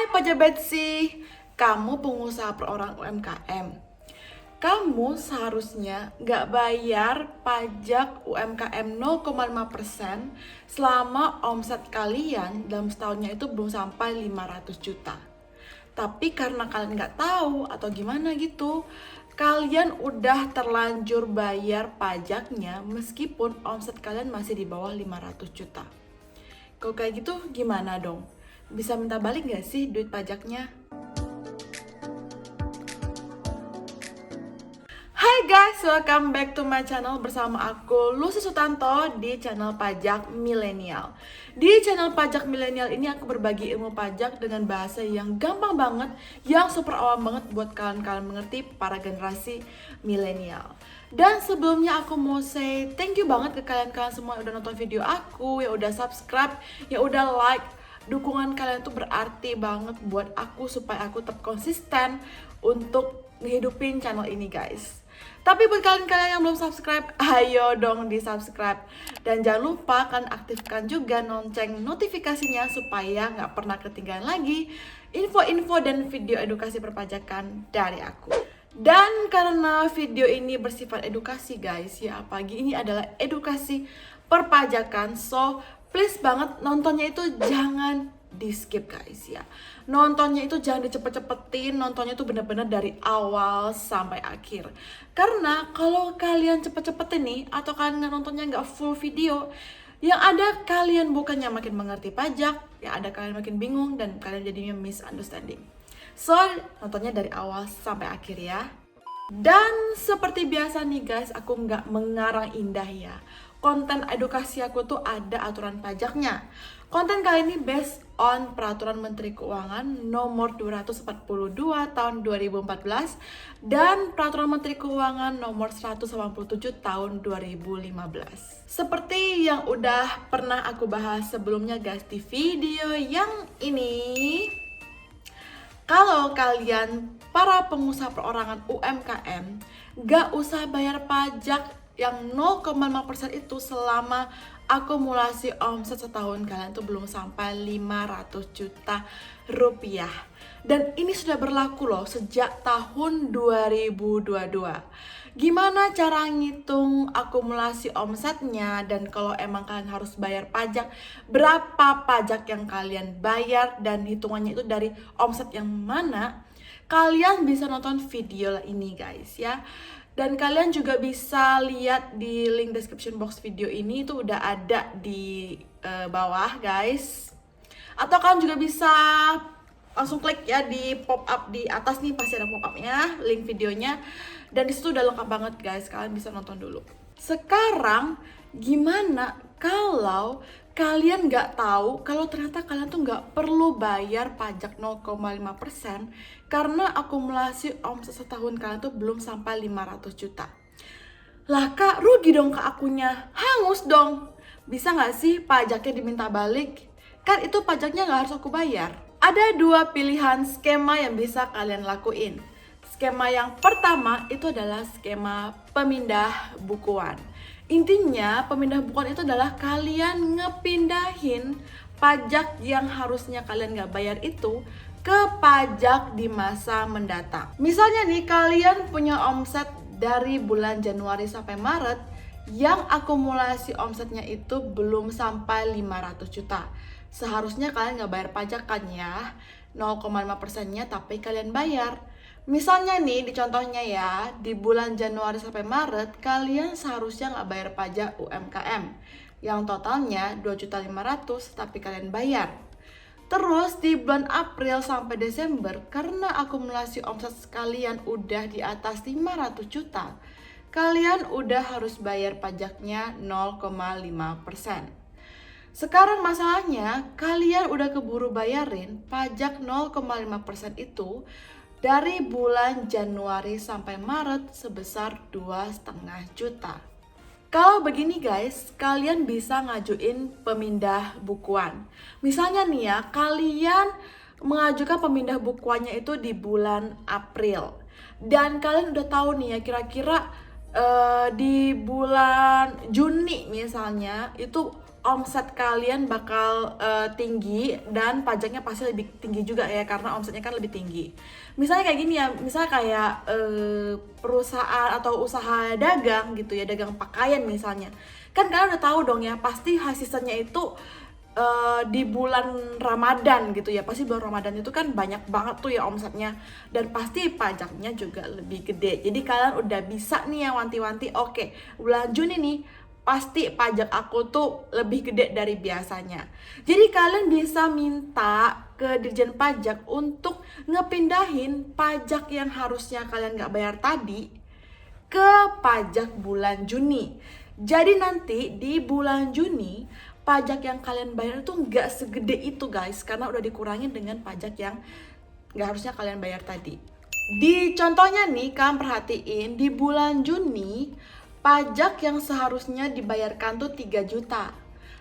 Pajak Betsy, kamu pengusaha perorangan UMKM. Kamu seharusnya nggak bayar pajak UMKM 0,5% selama omset kalian dalam setahunnya itu belum sampai 500 juta. Tapi karena kalian nggak tahu atau gimana gitu, kalian udah terlanjur bayar pajaknya meskipun omset kalian masih di bawah 500 juta. Kalau kayak gitu gimana dong? Bisa minta balik nggak sih duit pajaknya? Hai guys, welcome back to my channel bersama aku Lucy Sutanto di channel Pajak Milenial. Di channel Pajak Milenial ini aku berbagi ilmu pajak dengan bahasa yang gampang banget, yang super awam banget buat kalian mengerti para generasi milenial. Dan sebelumnya aku mau say thank you banget ke kalian semua yang udah nonton video aku, yang udah subscribe, yang udah like. Dukungan kalian tuh berarti banget buat aku supaya aku tetap konsisten untuk ngehidupin channel ini guys. Tapi buat kalian yang belum subscribe, ayo dong di subscribe. Dan jangan lupa kan aktifkan juga lonceng notifikasinya supaya nggak pernah ketinggalan lagi info-info dan video edukasi perpajakan dari aku. Dan karena video ini bersifat edukasi guys, ya apalagi ini adalah edukasi perpajakan, so please banget nontonnya itu jangan di skip guys ya. Nontonnya itu jangan dicepet-cepetin, nontonnya itu bener-bener dari awal sampai akhir. Karena kalau kalian cepet-cepetin nih, atau kalian nontonnya nggak full video, yang ada kalian bukannya makin mengerti pajak, yang ada kalian makin bingung dan kalian jadinya misunderstanding. So, nontonnya dari awal sampai akhir ya. Dan seperti biasa nih guys, aku nggak mengarang indah ya. Konten edukasi aku tuh ada aturan pajaknya. Konten kali ini based on Peraturan Menteri Keuangan nomor 242 tahun 2014 dan Peraturan Menteri Keuangan nomor 187 tahun 2015. Seperti yang udah pernah aku bahas sebelumnya guys di video yang ini. Kalau kalian para pengusaha perorangan UMKM gak usah bayar pajak yang 0,5% itu selama akumulasi omset setahun kalian tuh belum sampai 500 juta rupiah. Dan ini sudah berlaku loh sejak tahun 2022. Gimana cara ngitung akumulasi omsetnya, dan kalau emang kalian harus bayar pajak, berapa pajak yang kalian bayar dan hitungannya itu dari omset yang mana? Kalian bisa nonton video ini guys ya. Dan kalian juga bisa lihat di link description box video ini, itu udah ada di bawah guys. Atau kalian juga bisa langsung klik ya di pop up di atas nih, pasti ada pop upnya, link videonya. Dan disitu udah lengkap banget guys, kalian bisa nonton dulu. Sekarang gimana kalau kalian nggak tahu kalau ternyata kalian tuh nggak perlu bayar pajak 0,5% karena akumulasi omset setahun kalian tuh belum sampai 500 juta. Lah kak, rugi dong ke akunnya, hangus dong. Bisa nggak sih pajaknya diminta balik? Kan itu pajaknya nggak harus aku bayar. Ada dua pilihan skema yang bisa kalian lakuin. Skema yang pertama itu adalah skema pemindah bukuan. Intinya pemindah bukuan itu adalah kalian ngepindahin pajak yang harusnya kalian nggak bayar itu ke pajak di masa mendatang. Misalnya nih, kalian punya omset dari bulan Januari sampai Maret yang akumulasi omsetnya itu belum sampai 500 juta. Seharusnya kalian nggak bayar pajak kan ya, 0,5%-nya tapi kalian bayar. Misalnya nih, di contohnya ya, di bulan Januari sampai Maret, kalian seharusnya nggak bayar pajak UMKM yang totalnya 2.500.000 tapi kalian bayar. Terus di bulan April sampai Desember, karena akumulasi omset kalian udah di atas 500 juta, kalian udah harus bayar pajaknya 0,5%. Sekarang masalahnya, kalian udah keburu bayarin pajak 0,5% itu dari bulan Januari sampai Maret sebesar 2,5 juta. Kalau begini guys, kalian bisa ngajuin pemindah bukuan. Misalnya nih ya, kalian mengajukan pemindah bukuannya itu di bulan April. Dan kalian udah tahu nih ya, kira-kira di bulan Juni misalnya, itu omset kalian bakal tinggi dan pajaknya pasti lebih tinggi juga ya, karena omsetnya kan lebih tinggi. Misalnya kayak gini ya, misalnya kayak perusahaan atau usaha dagang gitu ya, dagang pakaian misalnya. Kan kalian udah tahu dong ya, pasti high seasonnya itu di bulan Ramadan gitu ya. Pasti bulan Ramadan itu kan banyak banget tuh ya omsetnya, dan pasti pajaknya juga lebih gede. Jadi kalian udah bisa nih yang wanti-wanti, oke, bulan Juni nih pasti pajak aku tuh lebih gede dari biasanya. Jadi kalian bisa minta ke Dirjen Pajak untuk ngepindahin pajak yang harusnya kalian nggak bayar tadi ke pajak bulan Juni. Jadi nanti di bulan Juni pajak yang kalian bayar itu nggak segede itu guys, karena udah dikurangin dengan pajak yang nggak harusnya kalian bayar tadi. Di contohnya nih, kalian perhatiin di bulan Juni pajak yang seharusnya dibayarkan tuh 3 juta.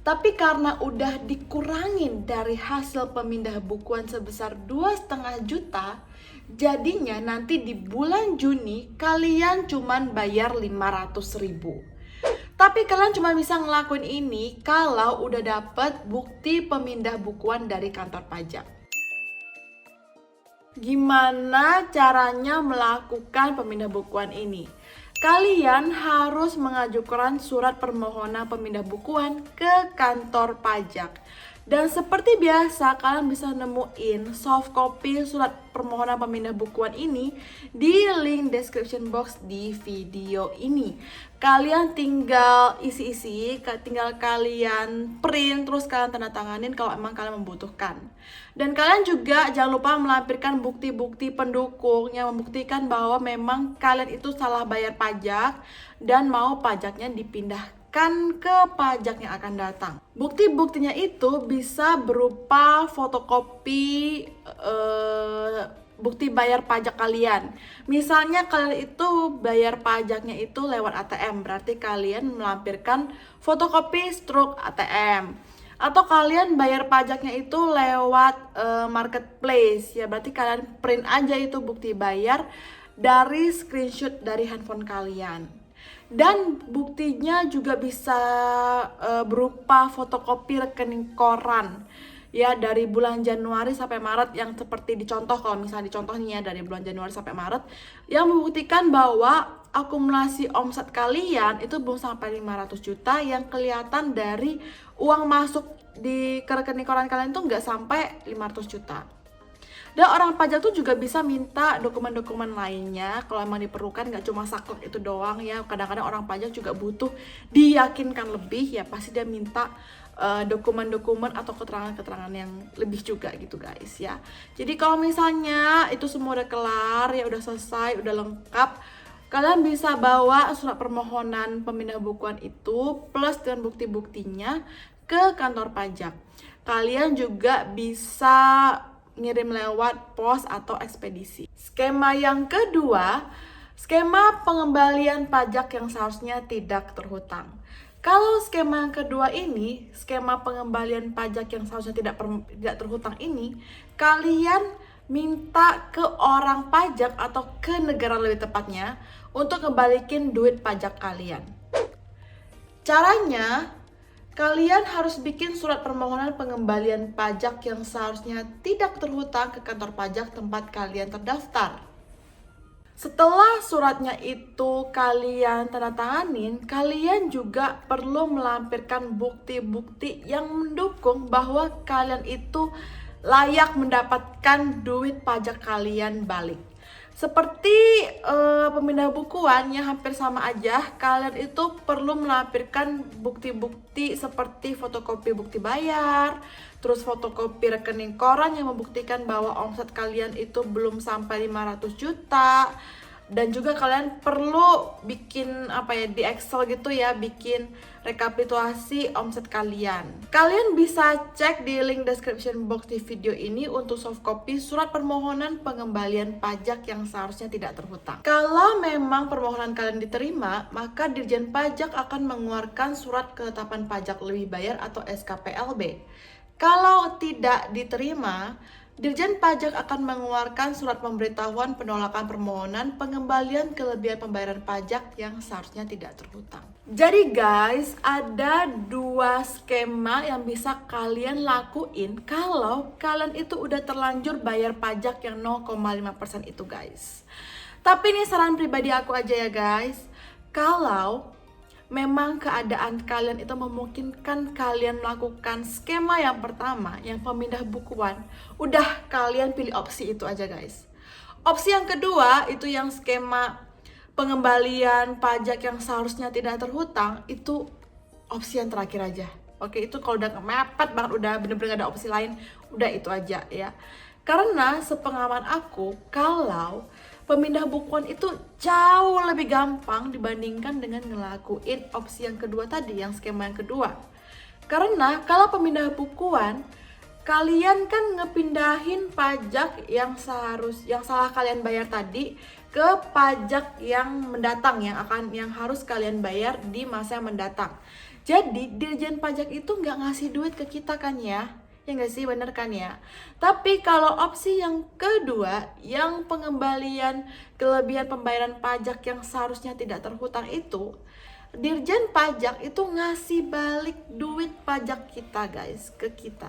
Tapi karena udah dikurangin dari hasil pemindah bukuan sebesar 2,5 juta, jadinya nanti di bulan Juni kalian cuman bayar 500.000. Tapi kalian cuma bisa ngelakuin ini kalau udah dapet bukti pemindah bukuan dari kantor pajak. Gimana caranya melakukan pemindah bukuan ini? Kalian harus mengajukan surat permohonan pemindah bukuan ke kantor pajak. Dan seperti biasa, kalian bisa nemuin soft copy surat permohonan pemindah bukuan ini di link description box di video ini. Kalian tinggal isi-isi, tinggal kalian print, terus kalian tanda tanganin kalau emang kalian membutuhkan. Dan kalian juga jangan lupa melampirkan bukti-bukti pendukung yang membuktikan bahwa memang kalian itu salah bayar pajak dan mau pajaknya dipindahkan ke pajak yang akan datang. Bukti-buktinya itu bisa berupa fotokopi bukti bayar pajak kalian. Misalnya kalian itu bayar pajaknya itu lewat ATM, berarti kalian melampirkan fotokopi struk ATM. Atau kalian bayar pajaknya itu lewat marketplace, ya berarti kalian print aja itu bukti bayar dari screenshot dari handphone kalian. Dan buktinya juga bisa berupa fotokopi rekening koran ya dari bulan Januari sampai Maret, yang seperti dicontoh, kalau misalnya dicontoh nih ya dari bulan Januari sampai Maret, yang membuktikan bahwa akumulasi omset kalian itu belum sampai 500 juta, yang kelihatan dari uang masuk di rekening koran kalian tuh nggak sampai 500 juta. Dan orang pajak tuh juga bisa minta dokumen-dokumen lainnya kalau emang diperlukan, nggak cuma saklek itu doang ya. Kadang-kadang orang pajak juga butuh diyakinkan lebih, ya pasti dia minta dokumen-dokumen atau keterangan-keterangan yang lebih juga gitu guys ya. Jadi kalau misalnya itu semua udah kelar ya, udah selesai, udah lengkap, kalian bisa bawa surat permohonan pemindah bukuan itu plus dengan bukti-buktinya ke kantor pajak. Kalian juga bisa ngirim lewat pos atau ekspedisi. Skema yang kedua, skema pengembalian pajak yang seharusnya tidak terhutang. Kalau skema yang kedua ini, skema pengembalian pajak yang seharusnya tidak terhutang ini, kalian minta ke orang pajak atau ke negara lebih tepatnya untuk ngebalikin duit pajak kalian. Caranya, kalian harus bikin surat permohonan pengembalian pajak yang seharusnya tidak terhutang ke kantor pajak tempat kalian terdaftar. Setelah suratnya itu kalian tanda tanganin, kalian juga perlu melampirkan bukti-bukti yang mendukung bahwa kalian itu layak mendapatkan duit pajak kalian balik. Seperti pemindah bukuan yang hampir sama aja, kalian itu perlu melampirkan bukti-bukti seperti fotokopi bukti bayar, terus fotokopi rekening koran yang membuktikan bahwa omset kalian itu belum sampai 500 juta. Dan juga kalian perlu bikin di Excel gitu ya, bikin rekapitulasi omset kalian. Kalian bisa cek di link description box di video ini untuk soft copy surat permohonan pengembalian pajak yang seharusnya tidak terhutang. Kalau memang permohonan kalian diterima, maka Dirjen Pajak akan mengeluarkan surat ketetapan pajak lebih bayar atau SKPLB. Kalau tidak diterima, Dirjen Pajak akan mengeluarkan surat pemberitahuan penolakan permohonan pengembalian kelebihan pembayaran pajak yang seharusnya tidak terhutang. Jadi guys, ada dua skema yang bisa kalian lakuin kalau kalian itu udah terlanjur bayar pajak yang 0,5% itu guys. Tapi ini saran pribadi aku aja ya guys. Kalau memang keadaan kalian itu memungkinkan kalian melakukan skema yang pertama, yang pemindah bukuan, udah kalian pilih opsi itu aja guys. Opsi yang kedua itu yang skema pengembalian pajak yang seharusnya tidak terhutang, itu opsi yang terakhir aja. Oke, itu kalau udah mepet banget, udah bener-bener gak ada opsi lain, udah itu aja ya. Karena sepengalaman aku, kalau pemindah bukuan itu jauh lebih gampang dibandingkan dengan ngelakuin opsi yang kedua tadi, yang skema yang kedua. Karena kalau pemindah bukuan, kalian kan ngepindahin pajak yang salah kalian bayar tadi ke pajak yang mendatang, yang harus kalian bayar di masa yang mendatang. Jadi Dirjen Pajak itu nggak ngasih duit ke kita kan ya? Ya nggak sih, bener kan ya? Tapi kalau opsi yang kedua, yang pengembalian kelebihan pembayaran pajak yang seharusnya tidak terhutang itu, Dirjen Pajak itu ngasih balik duit pajak kita guys, ke kita.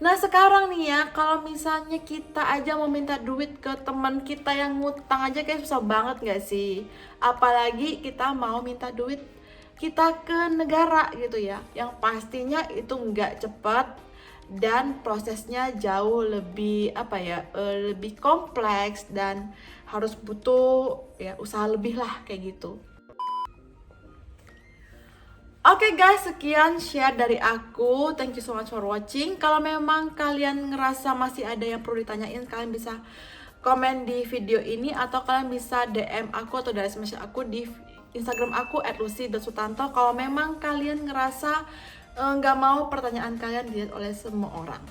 Nah sekarang nih ya, kalau misalnya kita aja mau minta duit ke teman kita yang ngutang aja kayak susah banget gak sih? Apalagi kita mau minta duit kita ke negara gitu ya, yang pastinya itu nggak cepat dan prosesnya jauh lebih lebih kompleks dan harus butuh ya usaha lebih lah kayak gitu. Oke guys, sekian share dari aku. Thank you so much for watching. Kalau memang kalian ngerasa masih ada yang perlu ditanyain, kalian bisa komen di video ini, atau kalian bisa DM aku atau direct message aku di Instagram aku @lucy.sutanto kalau memang kalian ngerasa nggak mau pertanyaan kalian dilihat oleh semua orang.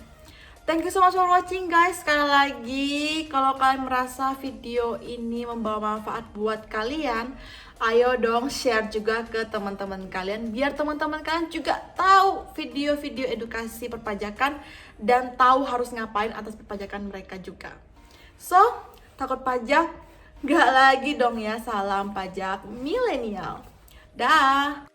Thank you so much for watching guys. Sekali lagi, kalau kalian merasa video ini membawa manfaat buat kalian, ayo dong share juga ke teman-teman kalian, biar teman-teman kalian juga tahu video-video edukasi perpajakan dan tahu harus ngapain atas perpajakan mereka juga. So, takut pajak? Gak lagi dong ya, salam pajak milenial. Dah.